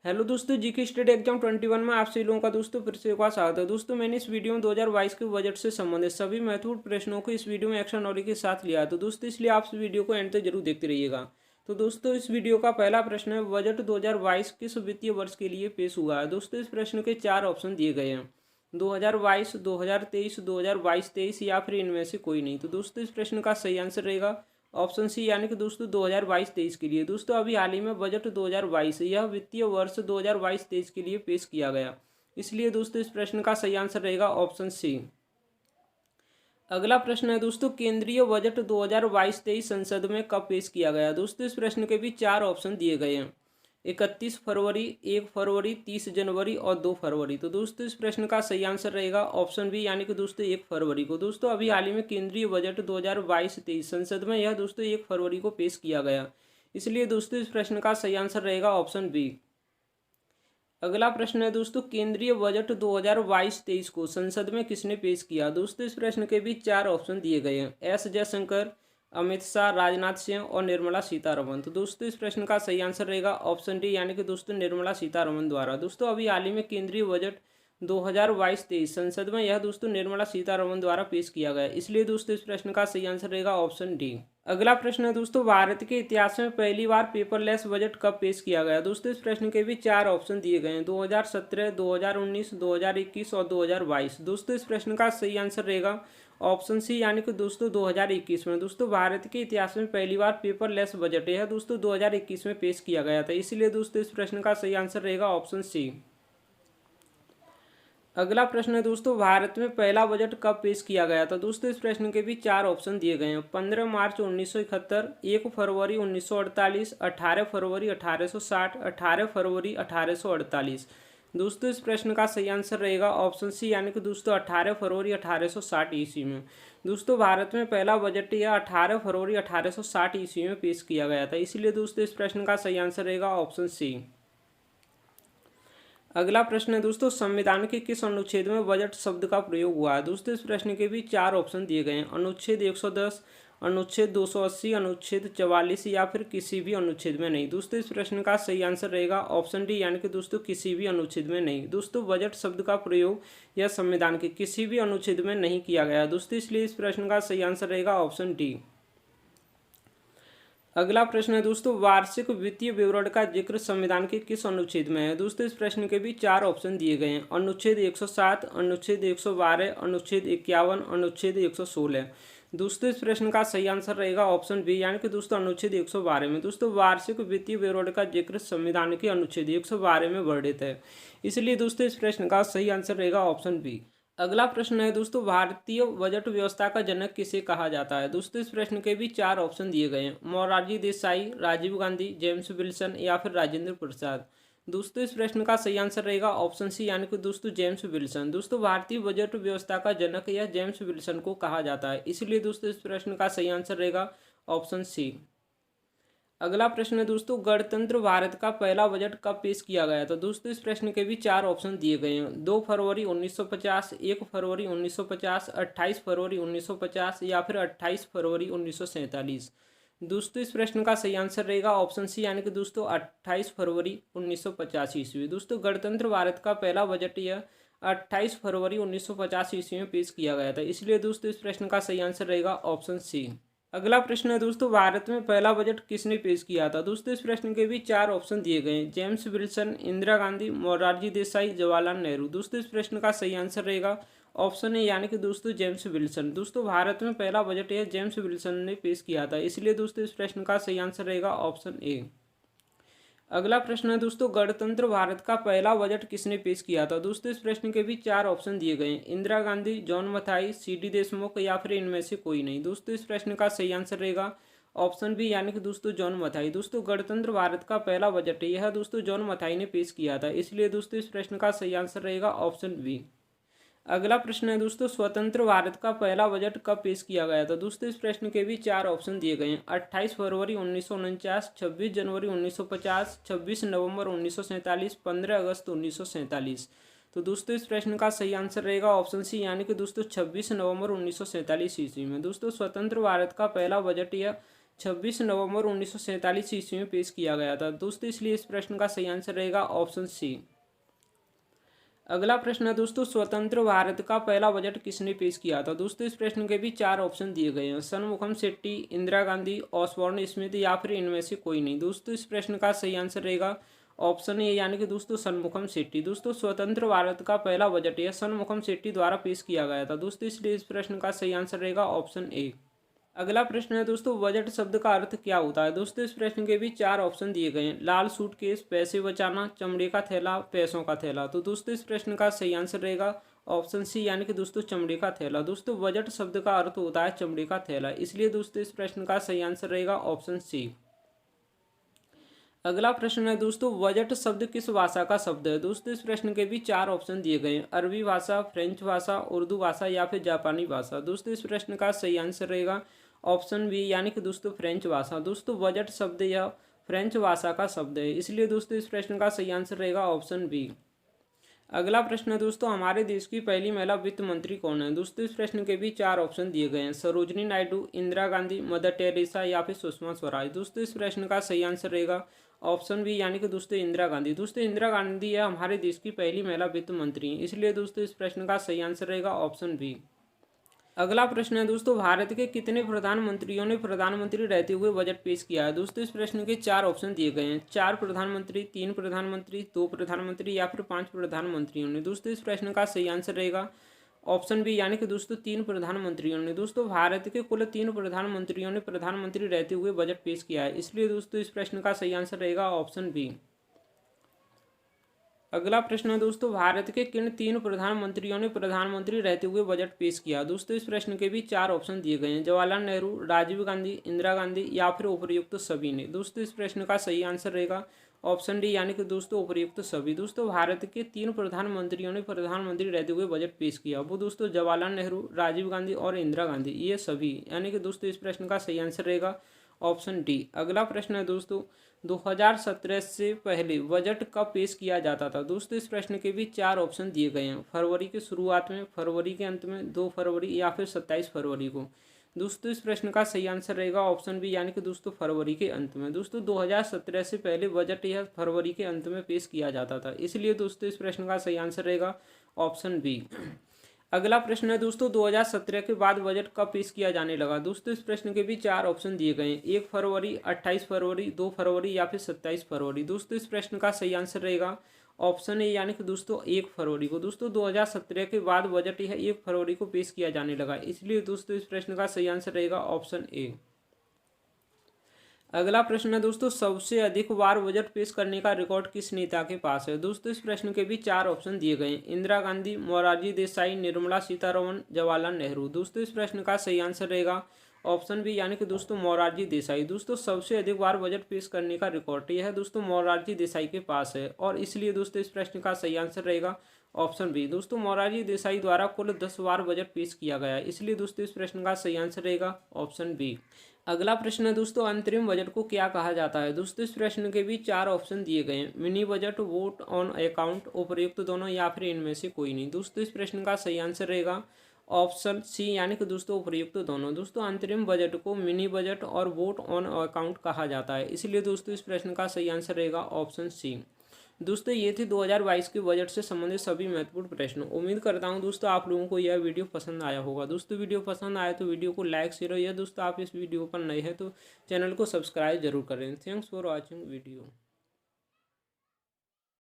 Hello दोस्तों, GK state exam 21 में आप सभी लोगों का दोस्तों फिर से एक बार स्वागत है। दोस्तों मैंने इस वीडियो में 2022 के बजट से संबंधित सभी महत्वपूर्ण प्रश्नों को इस वीडियो में एक्शन नॉलेज के साथ लिया है। तो दोस्तों इसलिए आप इस वीडियो को एंड तक जरूर देखते रहिएगा। तो दोस्तों इस वीडियो का पहला प्रश्न है, बजट 2022 किस वित्तीय वर्ष के लिए पेश हुआ है। दोस्तों इस प्रश्न के 4 ऑप्शन दिए गए हैं, 2022, 2023, 2022-23 या फिर इनमें से कोई नहीं। तो दोस्तों इस प्रश्न का सही आंसर रहेगा ऑप्शन सी, यानी कि दोस्तों 2022-23 के लिए। दोस्तों अभी हाल ही में बजट 2022 यह वित्तीय वर्ष 2022-23 के लिए पेश किया गया, इसलिए दोस्तों इस प्रश्न का सही आंसर रहेगा ऑप्शन सी। अगला प्रश्न है दोस्तों, केंद्रीय बजट 2022-23 संसद में कब पेश किया गया। दोस्तों इस प्रश्न के भी 4 ऑप्शन दिए गए हैं, 31 फरवरी, 1 फरवरी, 30 जनवरी और 2 फरवरी। तो दोस्तों इस प्रश्न का सही आंसर रहेगा ऑप्शन बी, यानी कि दोस्तों 1 फरवरी को। दोस्तों अभी हाल ही में केंद्रीय बजट 2022-23 संसद में यह दोस्तों 1 फरवरी को पेश किया गया, इसलिए दोस्तों इस प्रश्न का सही आंसर रहेगा ऑप्शन बी। अगला प्रश्न है दोस्तों, केंद्रीय बजट 2022-23 को संसद में किसने पेश किया। दोस्तों इस प्रश्न के भी 4 ऑप्शन दिए गए हैं, एस जयशंकर, अमित शाह, राजनाथ सिंह और निर्मला सीतारमन। तो दोस्तों इस प्रश्न का सही आंसर रहेगा ऑप्शन डी, यानी कि दोस्तों निर्मला सीतारमन द्वारा। दोस्तों अभी हाल ही में केंद्रीय बजट 2022-23 संसद में यह दोस्तों निर्मला सीतारमन द्वारा पेश किया गया, इसलिए दोस्तों इस प्रश्न का सही आंसर रहेगा ऑप्शन डी। अगला प्रश्न है दोस्तों, भारत के इतिहास में पहली बार पेपरलेस बजट कब पेश किया गया। दोस्तों इस प्रश्न के भी 4 ऑप्शन दिए गए हैं, 2017, 2019, 2021 और 2022। दोस्तों इस प्रश्न का सही आंसर रहेगा ऑप्शन सी, यानी कि दोस्तों 2021 में। दोस्तों भारत के इतिहास में पहली बार पेपरलेस बजट यह दोस्तों 2021 में पेश किया गया था, इसलिए दोस्तों इस प्रश्न का सही आंसर रहेगा ऑप्शन सी। अगला प्रश्न है दोस्तों, भारत में पहला बजट कब पेश किया गया था। दोस्तों इस प्रश्न के भी 4 ऑप्शन दिए गए हैं, 15 मार्च 1971, 1 फरवरी 1948, 18 फरवरी 1860, 18 फरवरी 1848। दोस्तों इस प्रश्न का सही आंसर रहेगा ऑप्शन सी, यानी कि दोस्तों 18 फरवरी 1860 ईस्वी में। दोस्तों भारत में पहला बजट यह 18 फरवरी 1860 ईस्वी में पेश किया गया था, इसलिए दोस्तों इस प्रश्न का सही आंसर रहेगा ऑप्शन सी। अगला प्रश्न है दोस्तों, संविधान के किस अनुच्छेद में बजट शब्द का प्रयोग हुआ है। दोस्तों इस प्रश्न के भी 4 ऑप्शन दिए गए हैं, अनुच्छेद 110, अनुच्छेद 280, अनुच्छेद 44 या फिर किसी भी अनुच्छेद में नहीं। दोस्तों इस प्रश्न का सही आंसर रहेगा ऑप्शन डी, यानी कि दोस्तों किसी भी अनुच्छेद में नहीं। दोस्तों बजट शब्द का प्रयोग यह संविधान के किसी भी अनुच्छेद में नहीं किया गया, दोस्तों इसलिए इस प्रश्न का सही आंसर रहेगा ऑप्शन डी। अगला प्रश्न है दोस्तों, वार्षिक वित्तीय विवरण का जिक्र संविधान के किस अनुच्छेद में है। दोस्तों इस प्रश्न के भी 4 ऑप्शन दिए गए हैं, अनुच्छेद 107, अनुच्छेद 112, अनुच्छेद 51, अनुच्छेद 116। दोस्तों इस प्रश्न का सही आंसर रहेगा ऑप्शन बी, यानी कि दोस्तों अनुच्छेद 112 में। दोस्तों वार्षिक वित्तीय विवरण का जिक्र संविधान के अनुच्छेद 112 में वर्णित है, इसलिए दोस्तों इस प्रश्न का सही आंसर रहेगा ऑप्शन बी। अगला प्रश्न है दोस्तों, भारतीय बजट व्यवस्था का जनक किसे कहा जाता है। दोस्तों इस प्रश्न के भी 4 ऑप्शन दिए गए हैं, मोरारजी देसाई, राजीव गांधी, जेम्स विल्सन या फिर राजेंद्र प्रसाद। दोस्तों इस प्रश्न का सही आंसर रहेगा ऑप्शन सी, यानी कि दोस्तों जेम्स विल्सन। दोस्तों भारतीय बजट व्यवस्था का जनक यह जेम्स विल्सन को कहा जाता है, इसलिए दोस्तों इस प्रश्न का सही आंसर रहेगा ऑप्शन सी। अगला प्रश्न है दोस्तों, गणतंत्र भारत का पहला बजट कब पेश किया गया था। दोस्तों इस प्रश्न के भी 4 ऑप्शन दिए गए हैं, 2 फरवरी 1950, 1 फरवरी 1950, 28 फरवरी 1950 या फिर 28 फरवरी 1947। दोस्तों इस प्रश्न का सही आंसर रहेगा ऑप्शन सी, यानी कि दोस्तों 28 फरवरी 1950 ईस्वी। दोस्तों गणतंत्र भारत का पहला बजट यह 28 फरवरी 1950 ईस्वी में पेश किया गया था, इसलिए दोस्तों इस प्रश्न का सही आंसर रहेगा ऑप्शन सी। अगला प्रश्न है दोस्तों, भारत में पहला बजट किसने पेश किया था। दोस्तों इस प्रश्न के भी 4 ऑप्शन दिए गए हैं, जेम्स विल्सन, इंदिरा गांधी, मोरारजी देसाई, जवाहरलाल नेहरू। दोस्तों इस प्रश्न का सही आंसर रहेगा ऑप्शन ए, यानी कि दोस्तों जेम्स विल्सन। दोस्तों भारत में पहला बजट यह जेम्स विल्सन ने पेश किया था, इसलिए दोस्तों इस प्रश्न का सही आंसर रहेगा ऑप्शन ए। अगला प्रश्न है दोस्तों, गणतंत्र भारत का पहला बजट किसने पेश किया था। दोस्तों इस प्रश्न के भी 4 ऑप्शन दिए गए हैं, इंदिरा गांधी, जॉन मथाई, सी.डी. देशमुख या फिर इनमें से कोई नहीं। दोस्तों इस प्रश्न का सही आंसर रहेगा ऑप्शन बी, यानी कि दोस्तों जॉन मथाई। दोस्तों गणतंत्र भारत का पहला बजट है यह दोस्तों जॉन मथाई ने पेश किया था, इसलिए दोस्तों इस प्रश्न का सही आंसर रहेगा ऑप्शन बी। अगला प्रश्न है दोस्तों, स्वतंत्र भारत का पहला बजट कब पेश किया गया था। दोस्तों इस प्रश्न के भी 4 ऑप्शन दिए गए हैं, 28 फरवरी 1949, 26 जनवरी 1950, 26 नवंबर 1947, 15 अगस्त 1947। तो दोस्तों इस प्रश्न का सही आंसर रहेगा ऑप्शन सी, यानी कि दोस्तों 26 नवंबर 1947 ईस्वी में। दोस्तों स्वतंत्र भारत का पहला बजट यह 26 नवंबर 1947 ईस्वी में पेश किया गया था दोस्तों, इसलिए इस प्रश्न का सही आंसर रहेगा ऑप्शन सी। अगला प्रश्न है दोस्तों, स्वतंत्र भारत का पहला बजट किसने पेश किया था दोस्तों, इस प्रश्न के भी चार ऑप्शन दिए गए हैं। सनमुखम सेट्टी, इंदिरा गांधी, ऑसबॉर्न स्मिथ या फिर इनमें से कोई नहीं। दोस्तों इस प्रश्न का सही आंसर रहेगा ऑप्शन ए, यानी कि दोस्तों सनमुखम सेट्टी। दोस्तों स्वतंत्र भारत का पहला बजट यह सनमुखम सेट्टी द्वारा पेश किया गया था दोस्तों, इसलिए इस प्रश्न का सही आंसर रहेगा ऑप्शन ए। अगला प्रश्न है दोस्तों, बजट शब्द का अर्थ क्या होता है दोस्तों, इस प्रश्न के भी चार ऑप्शन दिए गए हैं। लाल सूटकेस, पैसे बचाना, चमड़े का थैला, पैसों का थैला। तो दोस्तों इस प्रश्न का सही आंसर रहेगा ऑप्शन सी, यानी कि दोस्तों चमड़े का थैला। दोस्तों बजट शब्द का अर्थ होता है चमड़े का थैला, इसलिए दोस्तों इस प्रश्न का सही आंसर रहेगा ऑप्शन सी। अगला प्रश्न है दोस्तों, बजट शब्द किस भाषा का शब्द है दोस्तों, इस प्रश्न के भी चार ऑप्शन दिए गए हैं। अरबी भाषा, फ्रेंच भाषा, उर्दू भाषा या फिर जापानी भाषा। दोस्तों इस प्रश्न का सही आंसर रहेगा ऑप्शन बी, यानी कि दोस्तों फ्रेंच भाषा। दोस्तों बजट शब्द यह फ्रेंच भाषा का शब्द है, इसलिए दोस्तों इस प्रश्न का सही आंसर रहेगा ऑप्शन बी। अगला प्रश्न है दोस्तों, हमारे देश की पहली महिला वित्त मंत्री कौन है दोस्तों, इस प्रश्न के भी चार ऑप्शन दिए गए हैं। सरोजनी नायडू, इंदिरा गांधी, मदर टेरेसा या फिर सुषमा स्वराज। दोस्तों इस प्रश्न का सही आंसर रहेगा ऑप्शन बी, यानी कि दोस्तों इंदिरा गांधी। दोस्तों इंदिरा गांधी यह हमारे देश की पहली महिला वित्त मंत्री हैं, इसलिए दोस्तों इस प्रश्न का सही आंसर रहेगा ऑप्शन बी। अगला प्रश्न है दोस्तों, भारत के कितने प्रधानमंत्रियों ने प्रधानमंत्री रहते हुए बजट पेश किया है दोस्तों, इस प्रश्न के चार ऑप्शन दिए गए हैं। 4 प्रधानमंत्री, 3 प्रधानमंत्री, 2 प्रधानमंत्री या फिर 5 प्रधानमंत्रियों ने। दोस्तों इस प्रश्न का सही आंसर रहेगा ऑप्शन बी, यानी कि दोस्तों 3 प्रधानमंत्रियों ने। दोस्तों भारत के कुल 3 प्रधानमंत्रियों ने प्रधानमंत्री रहते हुए बजट पेश किया है, इसलिए दोस्तों इस प्रश्न का सही आंसर रहेगा ऑप्शन बी। अगला प्रश्न है दोस्तों, भारत के किन 3 प्रधानमंत्रियों ने प्रधानमंत्री रहते हुए बजट पेश किया दोस्तों, इस प्रश्न के भी चार ऑप्शन दिए गए हैं। जवाहरलाल नेहरू, राजीव गांधी, इंदिरा गांधी या फिर उपर्युक्त सभी ने। दोस्तों इस प्रश्न का सही आंसर रहेगा ऑप्शन डी, यानी कि दोस्तों उपर्युक्त सभी। दोस्तों भारत के 3 प्रधानमंत्रियों ने प्रधानमंत्री रहते हुए बजट पेश किया, वो दोस्तों जवाहरलाल नेहरू, राजीव गांधी और इंदिरा गांधी, ये सभी, यानी कि दोस्तों इस प्रश्न का सही आंसर रहेगा ऑप्शन डी। अगला प्रश्न है दोस्तों, 2017 से पहले बजट कब पेश किया जाता था दोस्तों, इस प्रश्न के भी चार ऑप्शन दिए गए हैं। फरवरी के शुरुआत में, फरवरी के अंत में, 2 फरवरी या फिर 27 फरवरी को। दोस्तों इस प्रश्न का सही आंसर रहेगा ऑप्शन बी, यानी कि दोस्तों फरवरी के अंत में। दोस्तों 2017 से पहले बजट यह फरवरी के अंत में पेश किया जाता था, इसलिए दोस्तों इस प्रश्न का सही आंसर रहेगा ऑप्शन बी। अगला प्रश्न है दोस्तों, 2017 के बाद बजट कब पेश किया जाने लगा दोस्तों, इस प्रश्न के भी चार ऑप्शन दिए गए हैं। 1 फरवरी, 28 फरवरी, 2 फरवरी या फिर 27 फरवरी। दोस्तों इस प्रश्न का सही आंसर रहेगा ऑप्शन ए, यानी कि दोस्तों 1 फरवरी को। दोस्तों 2017 के बाद बजट यह 1 फरवरी को पेश किया जाने लगा, इसलिए दोस्तों इस प्रश्न का सही आंसर रहेगा ऑप्शन ए। अगला प्रश्न है दोस्तों, सबसे अधिक बार बजट पेश करने का रिकॉर्ड किस नेता के पास है दोस्तों, इस प्रश्न के भी चार ऑप्शन दिए गए हैं। इंदिरा गांधी, मोरारजी देसाई, निर्मला सीतारमण, जवाहरलाल नेहरू। दोस्तों इस प्रश्न का सही आंसर रहेगा ऑप्शन बी, यानी कि दोस्तों मोरारजी देसाई। दोस्तों सबसे अधिक बार बजट पेश करने का रिकॉर्ड यह है दोस्तों मोरारजी देसाई के पास है, और इसलिए दोस्तों इस प्रश्न का सही आंसर रहेगा ऑप्शन बी। दोस्तों मोरारजी देसाई द्वारा कुल 10 बार बजट पेश किया गया है, इसलिए दोस्तों इस प्रश्न का सही आंसर रहेगा ऑप्शन बी। अगला प्रश्न है दोस्तों, अंतरिम बजट को क्या कहा जाता है दोस्तों, इस प्रश्न के भी चार ऑप्शन दिए गए हैं। Mini budget, vote on account, उपयुक्त दोनों या फिर इनमें से कोई नहीं। दोस्तों इस प्रश्न का सही आंसर रहेगा ऑप्शन सी, यानी कि दोस्तों उपयुक्त दोनों। दोस्तों अंतरिम बजट को मिनी बजट और वोट ऑन अकाउंट कहा जाता है, इसलिए दोस्तों इस प्रश्न का सही आंसर रहेगा ऑप्शन सी। दोस्तों ये थे 2022 के बजट से संबंधित सभी महत्वपूर्ण प्रश्न। उम्मीद करता हूँ दोस्तों आप लोगों को यह वीडियो पसंद आया होगा। दोस्तों वीडियो पसंद आया तो वीडियो को लाइक शेयर, या दोस्तों आप इस वीडियो पर नए हैं तो चैनल को सब्सक्राइब जरूर करें। Thanks for watching video.